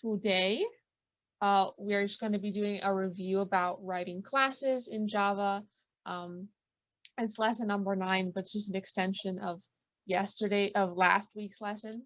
today we are just going to be doing a review about writing classes in Java. Um, it's lesson number 9, but it's just an extension of last week's lesson.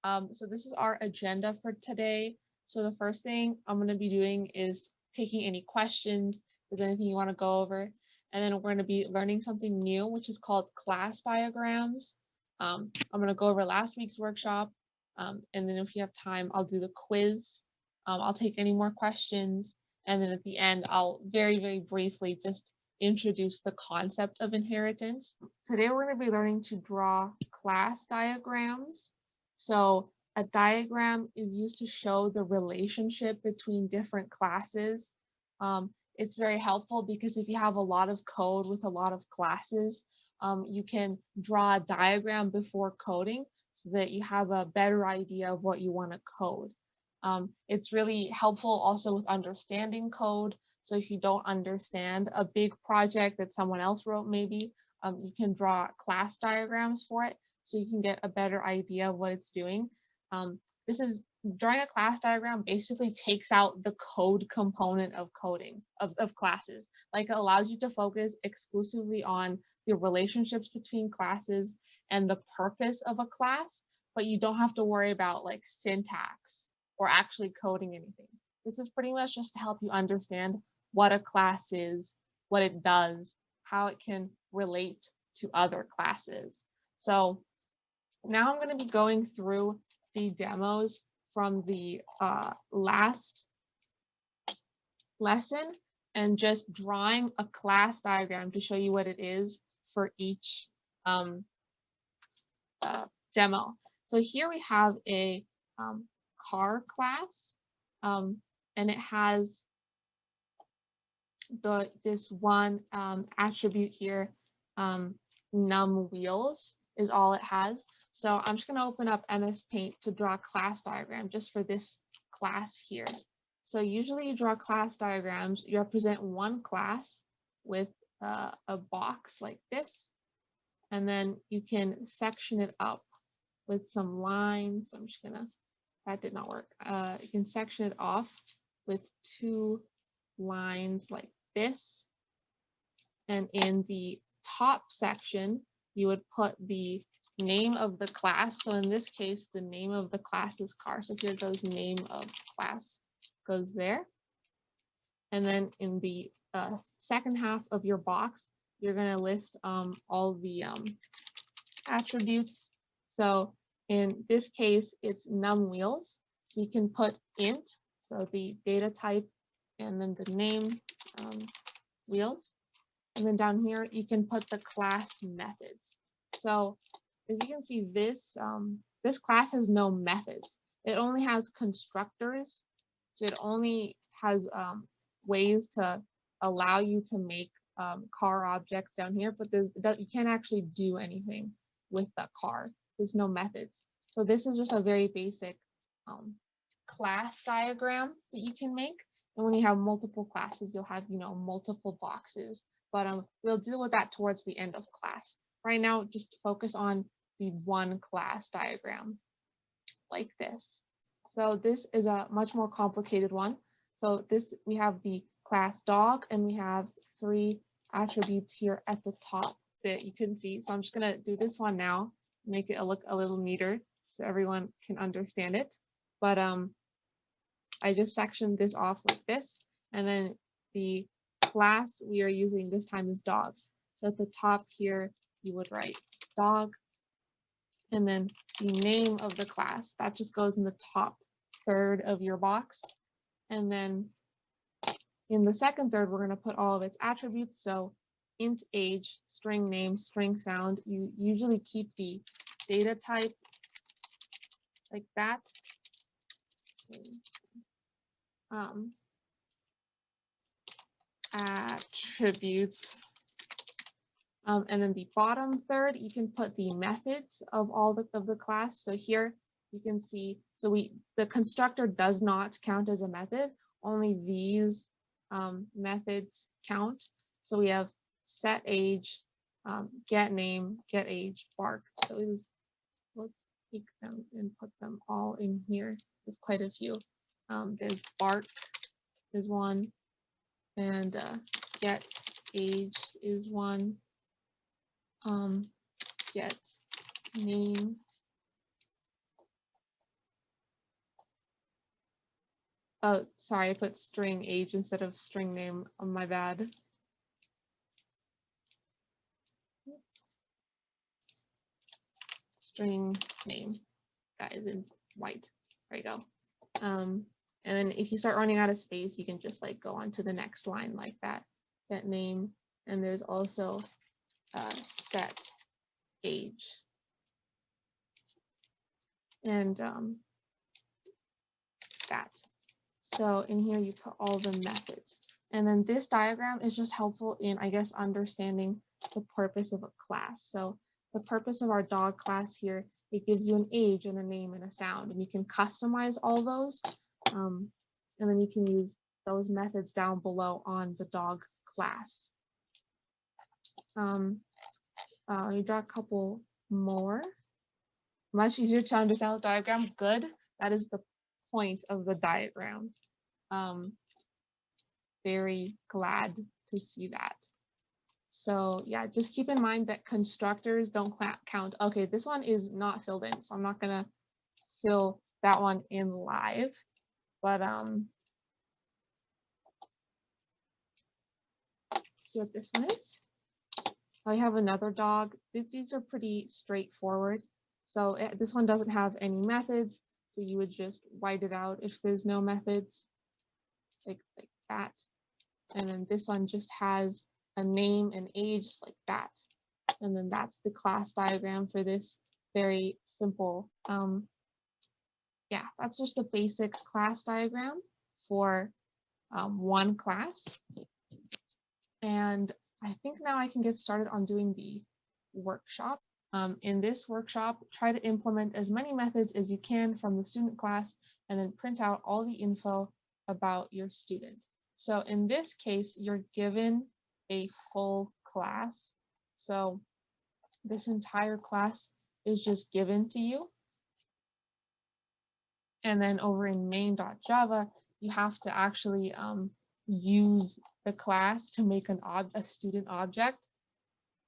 So this is our agenda for today. So the first thing I'm going to be doing is taking any questions, if there's anything you want to go over, and then we're going to be learning something new, which is called class diagrams. I'm going to go over last week's workshop, and then if you have time, I'll do the quiz. I'll take any more questions, and then at the end, I'll very, very briefly just introduce the concept of inheritance. Today, we're going to be learning to draw class diagrams. So a diagram is used to show the relationship between different classes. It's very helpful because if you have a lot of code with a lot of classes, you can draw a diagram before coding so that you have a better idea of what you want to code. It's really helpful also with understanding code. So if you don't understand a big project that someone else wrote, maybe you can draw class diagrams for it so you can get a better idea of what it's doing. Drawing a class diagram basically takes out the code component of coding of classes. Like it allows you to focus exclusively on the relationships between classes and the purpose of a class, but you don't have to worry about like syntax or actually coding anything. This is pretty much just to help you understand what a class is, what it does, how it can relate to other classes. So now I'm going to be going through the demos from the last lesson and just drawing a class diagram to show you what it is for each demo. So here we have a car class, and it has this one attribute here, num wheels is all it has. So I'm just going to open up MS Paint to draw a class diagram just for this class here. So usually you draw class diagrams, you represent one class with a box like this, and then you can section it up with some lines. I'm just gonna, that did not work. You can section it off with 2 lines like this. And in the top section, you would put the name of the class. So in this case, the name of the class is car. So here goes name of class, goes there. And then in the second half of your box, you're going to list all the attributes. So in this case, it's num wheels. So you can put int, so the data type, and then the name wheels. And then down here, you can put the class methods. So as you can see, this class has no methods. It only has constructors. So it only has ways to allow you to make car objects down here, but you can't actually do anything with the car. There's no methods. So this is just a very basic class diagram that you can make. And when you have multiple classes, you'll have, multiple boxes. But we'll deal with that towards the end of class. Right now, just focus on the one class diagram like this. So this is a much more complicated one. So we have the class dog, and we have 3 attributes here at the top that you can see. So I'm just going to do this one now, make it look a little neater so everyone can understand it. But I just sectioned this off like this, and then the class we are using this time is dog. So at the top here, you would write dog, and then the name of the class, that just goes in the top third of your box. And then in the second third, we're going to put all of its attributes. So int age, string name, string sound. You usually keep the data type like that. Attributes. And then the bottom third, you can put the methods of all of the class. So here you can see, so the constructor does not count as a method. Only these methods count. So we have set age, get name, get age, bark. So take them and put them all in here. There's quite a few. There's bark is one, and get age is one. Get name. Oh, sorry, I put string age instead of string name. Oh, my bad. String name, that is in white. There you go. And then if you start running out of space, you can just like go on to the next line like that. Get name, and there's also set age. And that. So in here you put all the methods. And then this diagram is just helpful in, I guess, understanding the purpose of a class. So the purpose of our dog class here, it gives you an age and a name and a sound, and you can customize all those. And then you can use those methods down below on the dog class. Let me draw a couple more. Much easier to understand the diagram. Good. That is the point of the diagram. Very glad to see that. So yeah, just keep in mind that constructors don't count. Okay, this one is not filled in, so I'm not gonna fill that one in live. But see what this one is. I have another dog. These are pretty straightforward. So this one doesn't have any methods, so you would just white it out if there's no methods, like that. And then this one just has a name and age like that. And then that's the class diagram for this very simple. Yeah, that's just the basic class diagram for one class. And I think now I can get started on doing the workshop. In this workshop, try to implement as many methods as you can from the student class and then print out all the info about your student. So in this case, you're given a full class. So this entire class is just given to you. And then over in main.java, you have to actually use the class to make a student object,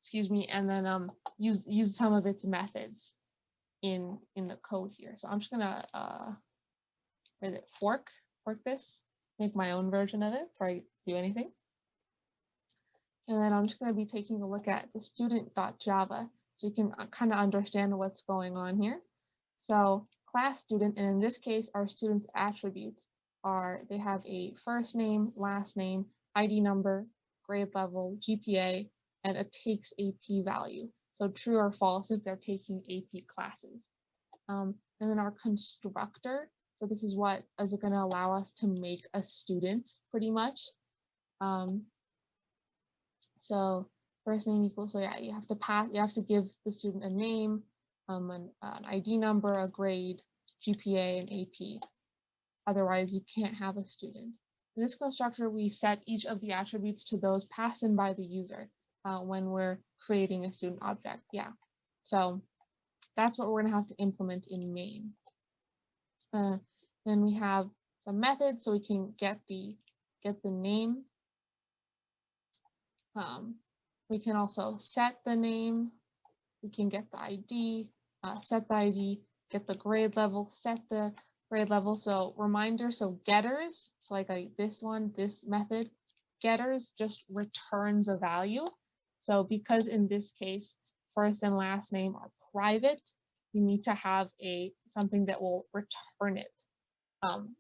excuse me, and then use some of its methods in the code here. So I'm just gonna fork this, make my own version of it before I do anything. And then I'm just going to be taking a look at the student.java so you can kind of understand what's going on here. So class student, and in this case, our student's attributes are, they have a first name, last name, ID number, grade level, GPA, and a takes AP value. So true or false if they're taking AP classes. And then our constructor, so this is what is going to allow us to make a student pretty much. So first name equals, so yeah, you have to give the student a name, an ID number, a grade, GPA, and AP. Otherwise, you can't have a student. In this constructor, we set each of the attributes to those passed in by the user when we're creating a student object. Yeah, so that's what we're going to have to implement in main. Then we have some methods, so we can get the name. We can also set the name. We can get the ID, set the ID, get the grade level, set the grade level. So reminder, so getters, so like this method, getters just returns a value. So because in this case, first and last name are private, you need to have something that will return it,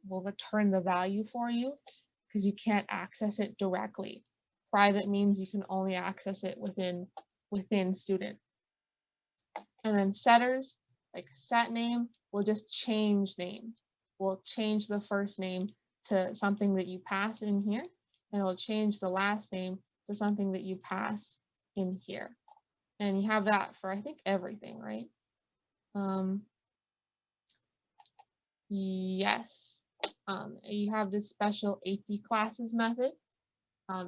will return the value for you because you can't access it directly. Private means you can only access it within student. And then setters, like set name, will just change name. We'll change the first name to something that you pass in here, and it'll change the last name to something that you pass in here. And you have that for, I think, everything, right? Yes. You have this special AP classes method.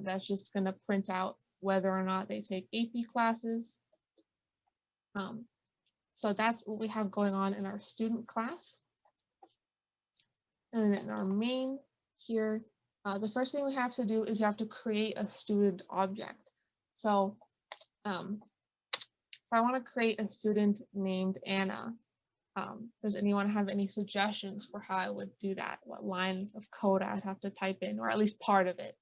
That's just going to print out whether or not they take AP classes. So that's what we have going on in our student class. And then in our main here, the first thing we have to do is you have to create a student object. So if I want to create a student named Anna, does anyone have any suggestions for how I would do that? What line of code I would have to type in, or at least part of it?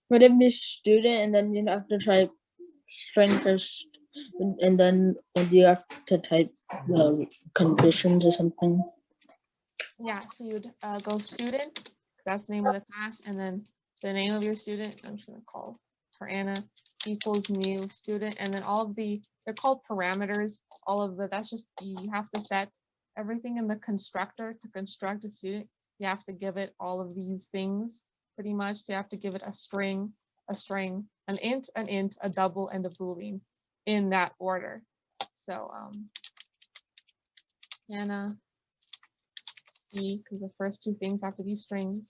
Would it be student and then you have to type string first, and then do you have to type conditions or something? Yeah, so you would go student, that's the name of the class, and then the name of your student, I'm just gonna call her Anna, equals new student, and then all of they're called parameters, that's just, you have to set everything in the constructor to construct a student. You have to give it all of these things pretty much. So you have to give it a string, an int, a double, and a boolean in that order. So Anna, because the first two things have to be strings,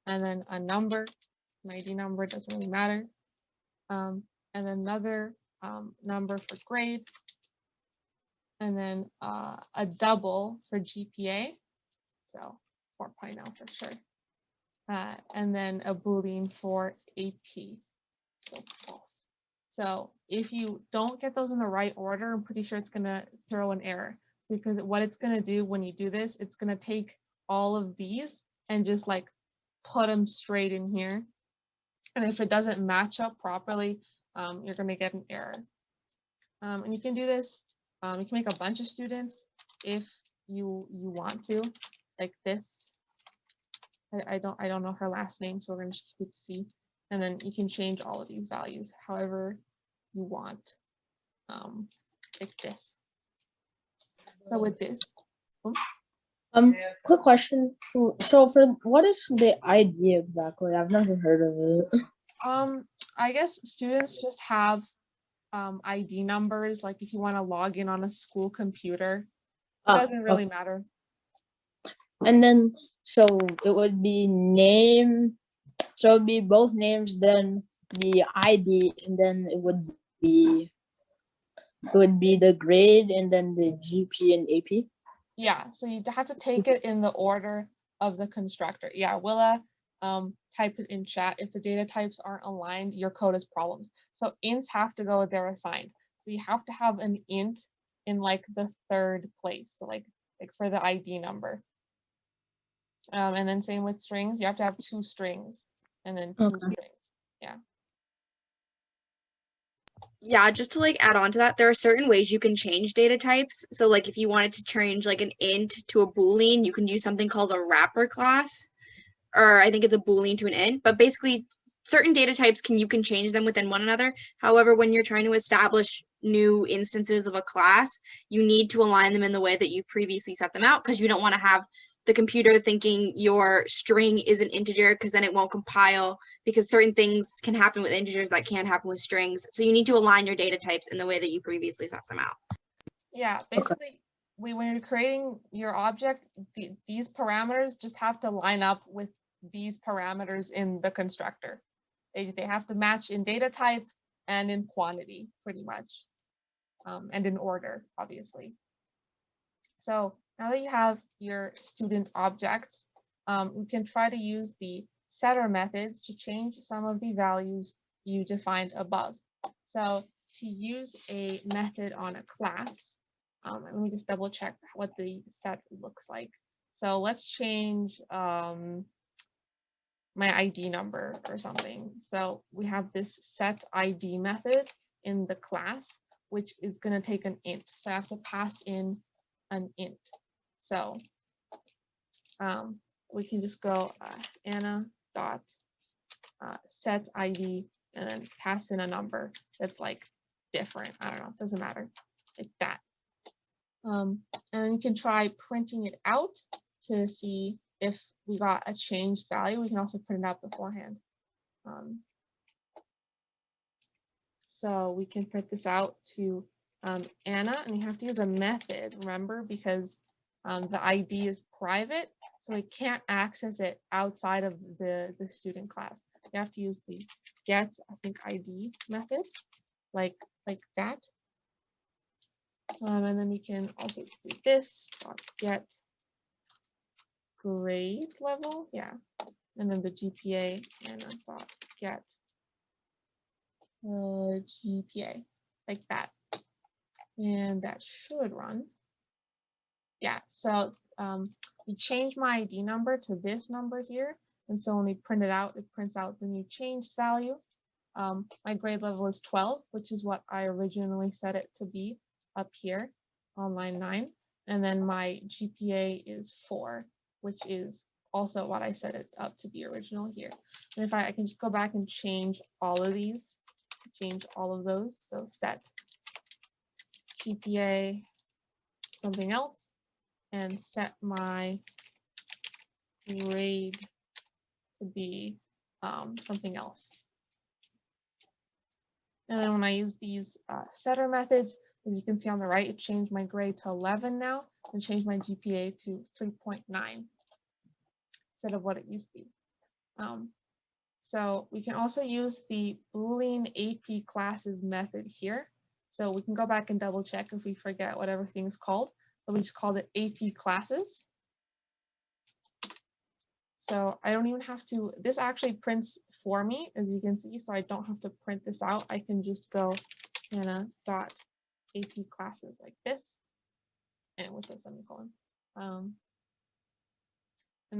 and then a number, an ID number, doesn't really matter, and another number for grade, and then a double for GPA, so 4.0 for sure, and then a boolean for AP, so false. So if you don't get those in the right order, I'm pretty sure it's gonna throw an error, because what it's gonna do when you do this, it's gonna take all of these and just like put them straight in here. And if it doesn't match up properly, you're going to get an error. And you can do this. You can make a bunch of students if you want to, like this. I don't know her last name, so we're going to just hit C. And then you can change all of these values however you want, like this. So with this. Quick question. So for what is the ID exactly? I've never heard of it. I guess students just have ID numbers, like if you want to log in on a school computer. It doesn't really matter. And then so it would be name. So it would be both names, then the ID, and then it would be the grade, and then the GP and AP. Yeah, so you have to take it in the order of the constructor. Yeah, Willa type it in chat. If the data types aren't aligned, your code has problems. So ints have to go where they're assigned. So you have to have an int in like the third place. So like for the ID number. And then same with strings, you have to have two strings and then two strings. Yeah. Yeah, just to like add on to that, there are certain ways you can change data types. So like if you wanted to change like an int to a boolean, you can use something called a wrapper class, or I think it's a boolean to an int. But basically, certain data types you can change them within one another. However, when you're trying to establish new instances of a class, you need to align them in the way that you've previously set them out, because you don't want to have the computer thinking your string is an integer, because then it won't compile, because certain things can happen with integers that can't happen with strings. So you need to align your data types in the way that you previously set them out. Yeah, basically, when you're creating your object, these parameters just have to line up with these parameters in the constructor. They have to match in data type and in quantity, pretty much, and in order, obviously. So now that you have your student objects, you can try to use the setter methods to change some of the values you defined above. So to use a method on a class, let me just double check what the set looks like. So let's change my ID number or something. So we have this set ID method in the class, which is going to take an int. So I have to pass in an int. So we can just go Anna dot set ID and then pass in a number that's like different. I don't know, doesn't matter, like that. And then you can try printing it out to see if we got a changed value. We can also print it out beforehand. So we can print this out to Anna, and you have to use a method, remember, because the ID is private. So we can't access it outside of the student class. You have to use the get, I think, ID method, like that. And then we can also do this get grade level, yeah, and then the GPA and get GPA, like that, and that should run. Yeah, so we changed my ID number to this number here, and so when we print it out, it prints out the new changed value. My grade level is 12, which is what I originally set it to be up here on line 9, and then my GPA is 4, which is also what I set it up to be original here. And if I can just go back and change all of these, change all of those, so set GPA something else, and set my grade to be something else. And then when I use these setter methods, as you can see on the right, it changed my grade to 11 now and changed my GPA to 3.9 instead of what it used to be. So we can also use the Boolean AP classes method here. So we can go back and double check if we forget what everything's called. So we just called it AP classes. So I don't even have to, this actually prints for me, as you can see, so I don't have to print this out. I can just go and dot AP classes like this, and with a semicolon. And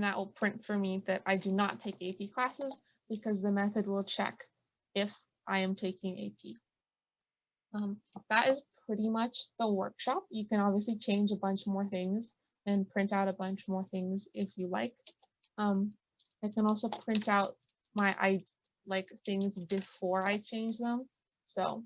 that will print for me that I do not take AP classes, because the method will check if I am taking AP. That is pretty much the workshop. You can obviously change a bunch more things and print out a bunch more things if you like. I can also print out my things before I change them. So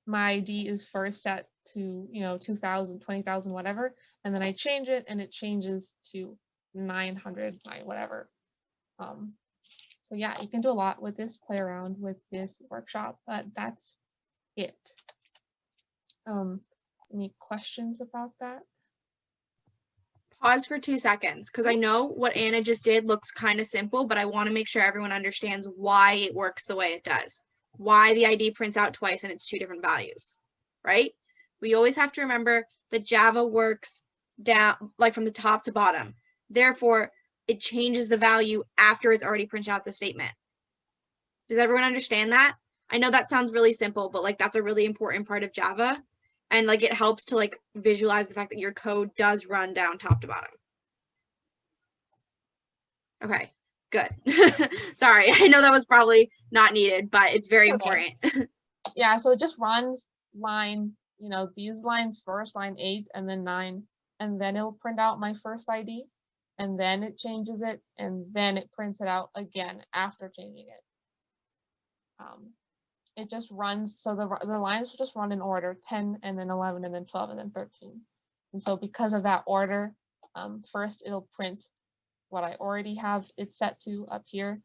my ID is first set to 2,000, 20,000, whatever, and then I change it and it changes to 900, whatever. So yeah, you can do a lot with this, play around with this workshop, but that's it. Any questions about that? Pause for 2 seconds, because I know what Anna just did looks kind of simple, but I want to make sure everyone understands why it works the way it does. Why the ID prints out twice and it's 2 different values, right? We always have to remember that Java works down, like from the top to bottom. Therefore, it changes the value after it's already printed out the statement. Does everyone understand that? I know that sounds really simple, but like that's a really important part of Java. And like it helps to like visualize the fact that your code does run down top to bottom. Okay, good. Sorry, I know that was probably not needed, but it's very important. Yeah, so it just runs line, these lines first, line 8 and then 9, and then it'll print out my first ID, and then it changes it, and then it prints it out again after changing it. It just runs, so the lines just run in order, 10 and then 11 and then 12 and then 13. And so because of that order, first it'll print what I already have it set to up here,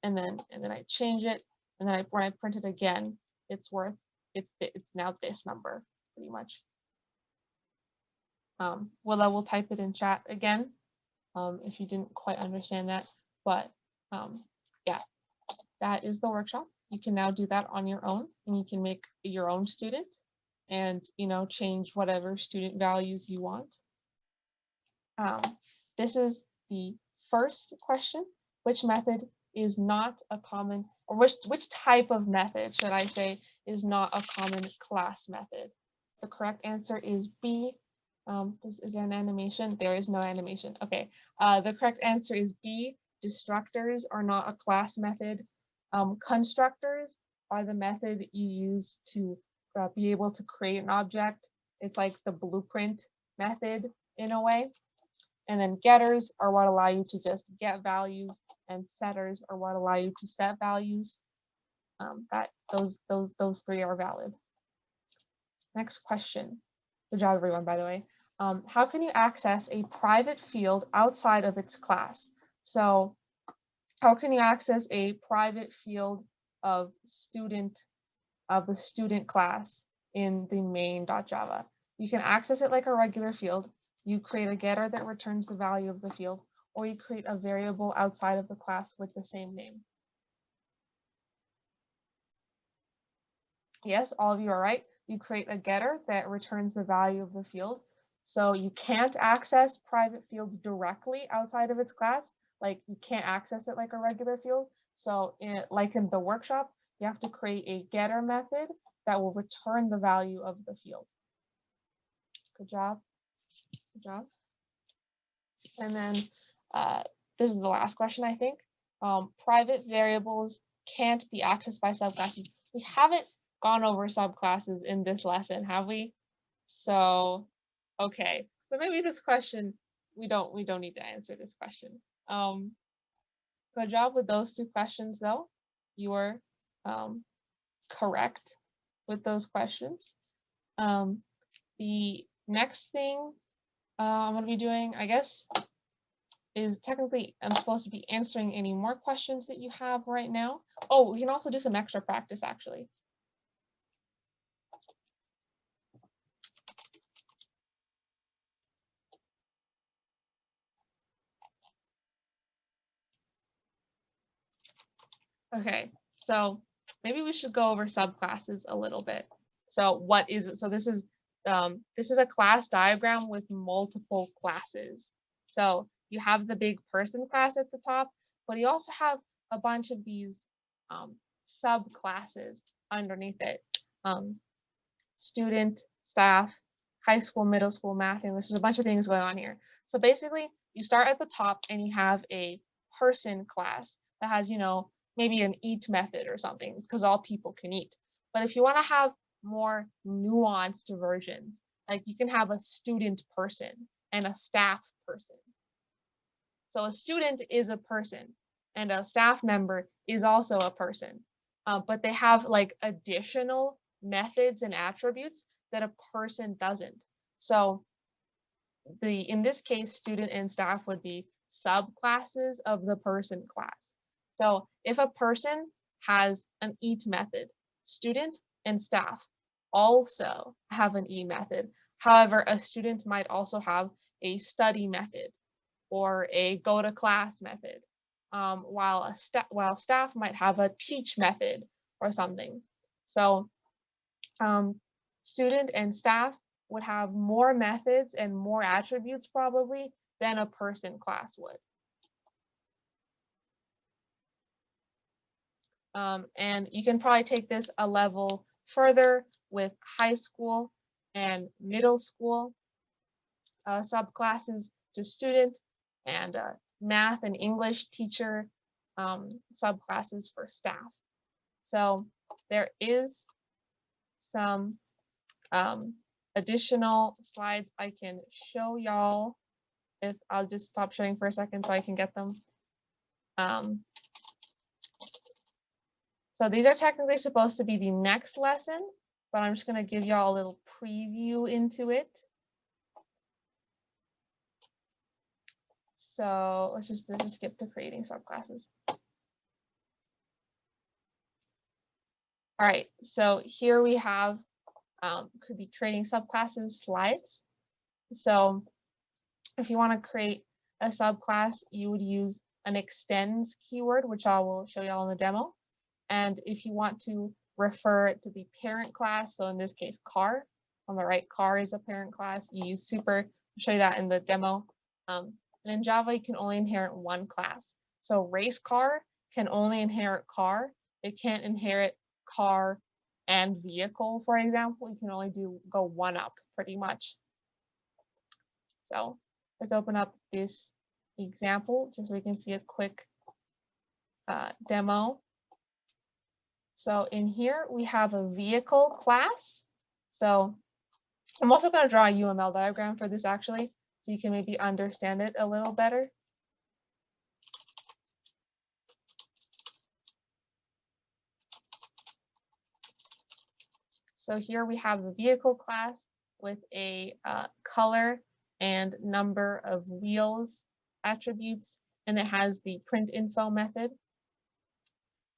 and then I change it, and then when I print it again, it's now this number pretty much. Willa will type it in chat again if you didn't quite understand that, but yeah, that is the workshop. You can now do that on your own, and you can make your own student and change whatever student values you want. This is the first question. Which method is not a common, or which type of method, should I say, is not a common class method? The correct answer is B. Is there an animation? There is no animation. Okay. The correct answer is B. Destructors are not a class method. Constructors are the method you use to be able to create an object. It's like the blueprint method in a way. And then getters are what allow you to just get values, and setters are what allow you to set values. Those 3 are valid. Next question. Good job, everyone, by the way. How can you access a private field outside of its class? So how can you access a private field of the student class in the main.java? You can access it like a regular field, you create a getter that returns the value of the field, or you create a variable outside of the class with the same name. Yes, all of you are right. You create a getter that returns the value of the field. So you can't access private fields directly outside of its class. Like you can't access it like a regular field. So like in the workshop, you have to create a getter method that will return the value of the field. Good job. Good job. And then this is the last question, I think. Private variables can't be accessed by subclasses. We haven't gone over subclasses in this lesson, have we? So, okay. So maybe this question, we don't need to answer this question. Good job with those two questions, though. You were correct with those questions. The next thing I'm going to be doing, I guess, is technically I'm supposed to be answering any more questions that you have right now. Oh, we can also do some extra practice, actually. Okay, so maybe we should go over subclasses a little bit. So what is it? So this is a class diagram with multiple classes. So you have the big person class at the top, but you also have a bunch of these subclasses underneath it. Student, staff, high school, middle school, math, English. There's a bunch of things going on here. So basically, you start at the top and you have a person class that has, you know, maybe an eat method or something, because all people can eat. But if you want to have more nuanced versions, like you can have a student person and a staff person. So a student is a person and a staff member is also a person, but they have like additional methods and attributes that a person doesn't. So in this case, student and staff would be subclasses of the person class. So if a person has an eat method, student and staff also have an e method. However, a student might also have a study method or a go to class method, while staff might have a teach method or something. So student and staff would have more methods and more attributes probably than a person class would. And you can probably take this a level further with high school and middle school subclasses to student, and math and English teacher subclasses for staff. So there is some additional slides I can show y'all. If I'll just stop sharing for a second so I can get them. So these are technically supposed to be the next lesson, but I'm just going to give y'all a little preview into it. So let's just skip to creating subclasses. All right, so here we have could be creating subclasses slides. So if you want to create a subclass, you would use an extends keyword, which I will show y'all in the demo. And if you want to refer to the parent class, so in this case, car, on the right, car is a parent class, you use super. I'll show you that in the demo. And in Java, you can only inherit one class. So race car can only inherit car. It can't inherit car and vehicle, for example. You can only go one up pretty much. So let's open up this example just so we can see a quick demo. So in here, we have a vehicle class. So I'm also going to draw a UML diagram for this actually, so you can maybe understand it a little better. So here we have the vehicle class with a color and number of wheels attributes, and it has the print info method.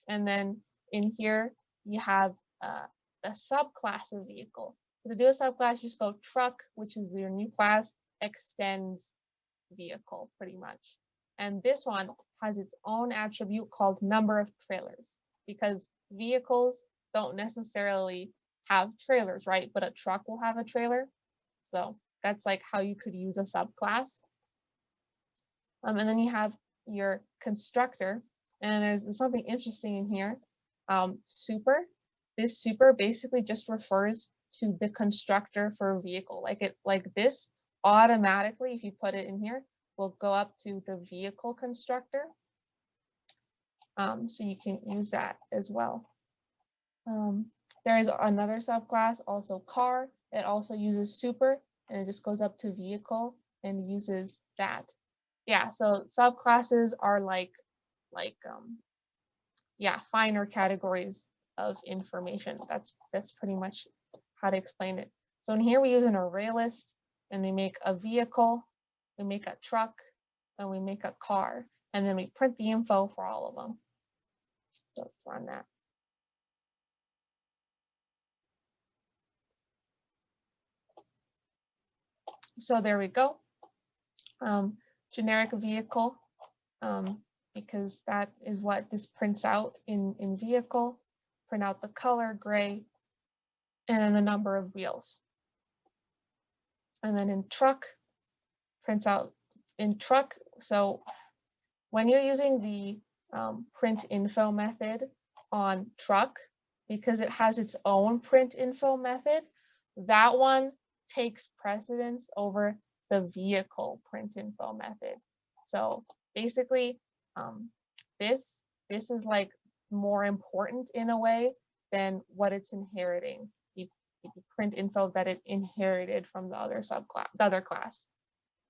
And then in here, you have a subclass of vehicle. So to do a subclass, you just go truck, which is your new class, extends vehicle pretty much. And this one has its own attribute called number of trailers, because vehicles don't necessarily have trailers, right? But a truck will have a trailer. So that's like how you could use a subclass. And then you have your constructor, and there's something interesting in here. Super. This super basically just refers to the constructor for a vehicle. Like this automatically, if you put it in here, will go up to the vehicle constructor. So you can use that as well. There is another subclass, also car. It also uses super, and it just goes up to vehicle and uses that. Yeah, so subclasses are yeah, finer categories of information. That's pretty much how to explain it. So in here we use an array list, and we make a vehicle, we make a truck, and we make a car, and then we print the info for all of them. So let's run that. So there we go. Generic vehicle, because that is what this prints out in vehicle. Print out the color, gray, and then the number of wheels. And then in truck, prints out in truck. So when you're using the print info method on truck, because it has its own print info method, that one takes precedence over the vehicle print info method. So basically, this is like more important in a way than what it's inheriting, the print info that it inherited from the other subclass, the other class.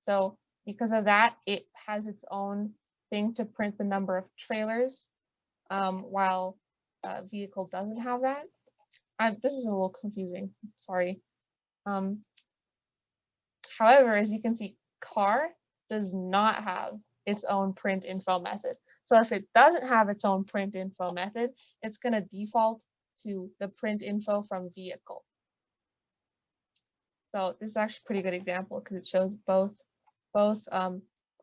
So because of that, it has its own thing to print the number of trailers, while vehicle doesn't have that. This is a little confusing, sorry. However, as you can see, car does not have its own print info method. So if it doesn't have its own print info method, it's going to default to the print info from vehicle. So this is actually a pretty good example because it shows both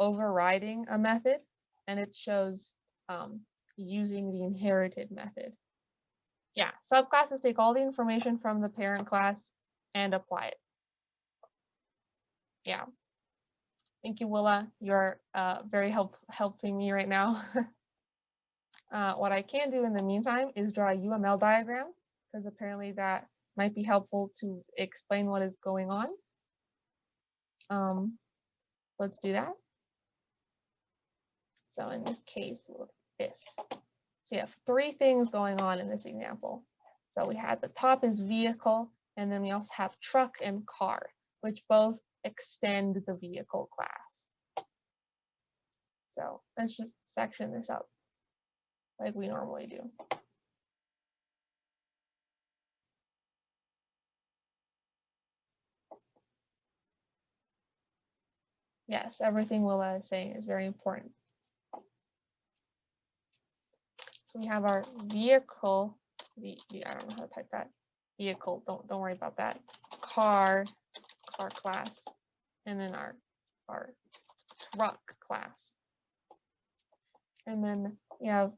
overriding a method, and it shows using the inherited method. Yeah, subclasses take all the information from the parent class and apply it. Yeah. Thank you, Willa. You're very helping me right now. What I can do in the meantime is draw a UML diagram, because apparently that might be helpful to explain what is going on. Let's do that. So in this case, look at this. So we have three things going on in this example. So we had the top is vehicle, and then we also have truck and car, which both extend the vehicle class. So let's just section this up like we normally do. Yes, everything Willa is saying is very important. So we have our vehicle, I don't know how to type that. Vehicle, don't worry about that. Car class, and then our truck class. And then we have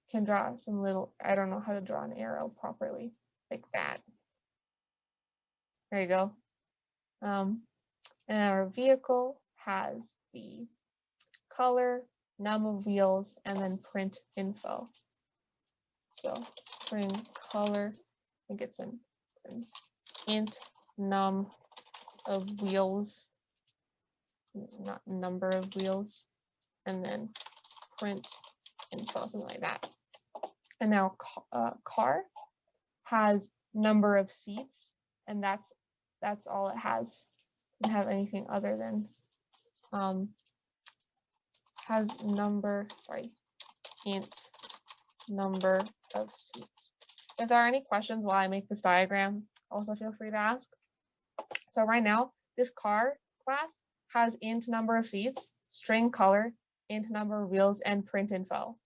can draw some little, I don't know how to draw an arrow properly, like that. There you go. And our vehicle has the color, num of wheels, and then print info. So string color, I think it's an int num of wheels, not number of wheels, and then print info, something like that. And now car has number of seats, and that's all it has. Doesn't have anything other than has int number of seats. If there are any questions while I make this diagram, also feel free to ask. So right now, this car class has int number of seats, string color, int number of wheels, and print info.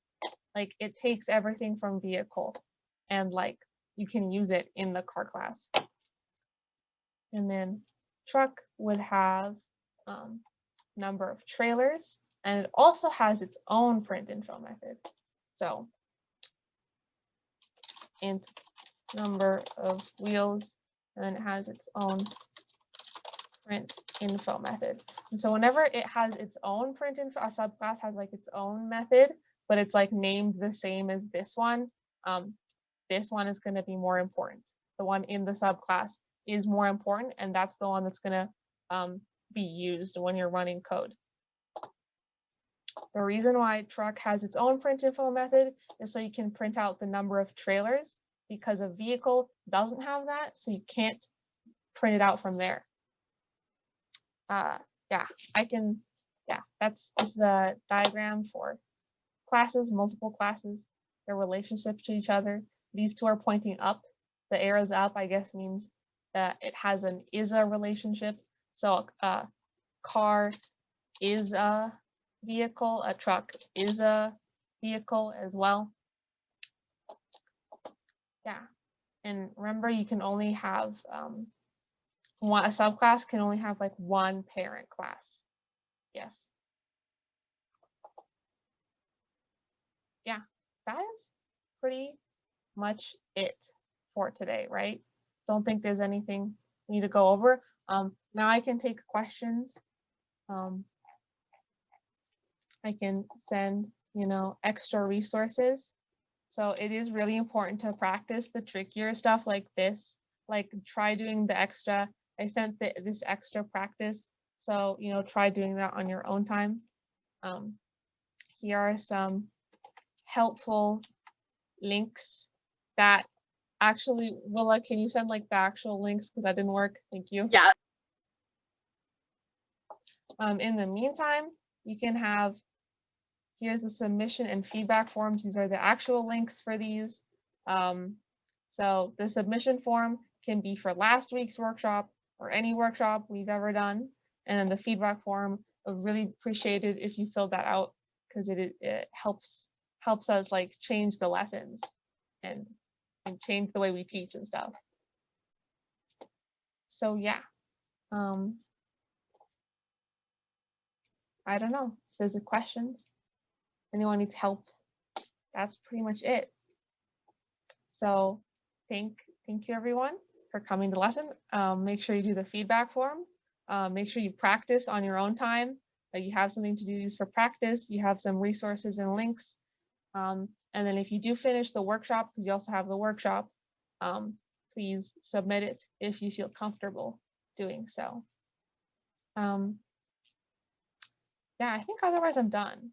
Like it takes everything from vehicle, and like you can use it in the car class. And then truck would have number of trailers, and it also has its own print info method. So int number of wheels, and then it has its own print info method. And so whenever it has its own print info, a subclass has like its own method, but it's like named the same as this one is going to be more important. The one in the subclass is more important, and that's the one that's going to be used when you're running code. The reason why truck has its own print info method is so you can print out the number of trailers, because a vehicle doesn't have that, so you can't print it out from there. This is a diagram for classes, multiple classes, their relationship to each other. These two are pointing up. The arrows up, I guess, means that it has an is-a relationship. So a car is a vehicle, a truck is a vehicle as well. Yeah, and remember, you can only have a subclass can only have like one parent class. Yes. Yeah, that is pretty much it for today, right? Don't think there's anything we need to go over. Now I can take questions. I can send, extra resources. So it is really important to practice the trickier stuff like this, like try doing the extra. I sent this extra practice. So, try doing that on your own time. Here are some helpful links that actually, Willa, can you send like the actual links? Because that didn't work. Thank you. Yeah. In the meantime, you can have, here's the submission and feedback forms. These are the actual links for these. So the submission form can be for last week's workshop or any workshop we've ever done. And then the feedback form, I would really appreciate it if you filled that out, because it helps us like change the lessons and change the way we teach and stuff. So yeah, I don't know. If there's questions, anyone needs help, that's pretty much it. So thank you everyone for coming to lesson. Make sure you do the feedback form. Make sure you practice on your own time. That you have something to do use for practice. You have some resources and links. And then if you do finish the workshop, because you also have the workshop, please submit it if you feel comfortable doing so. Yeah, I think otherwise I'm done.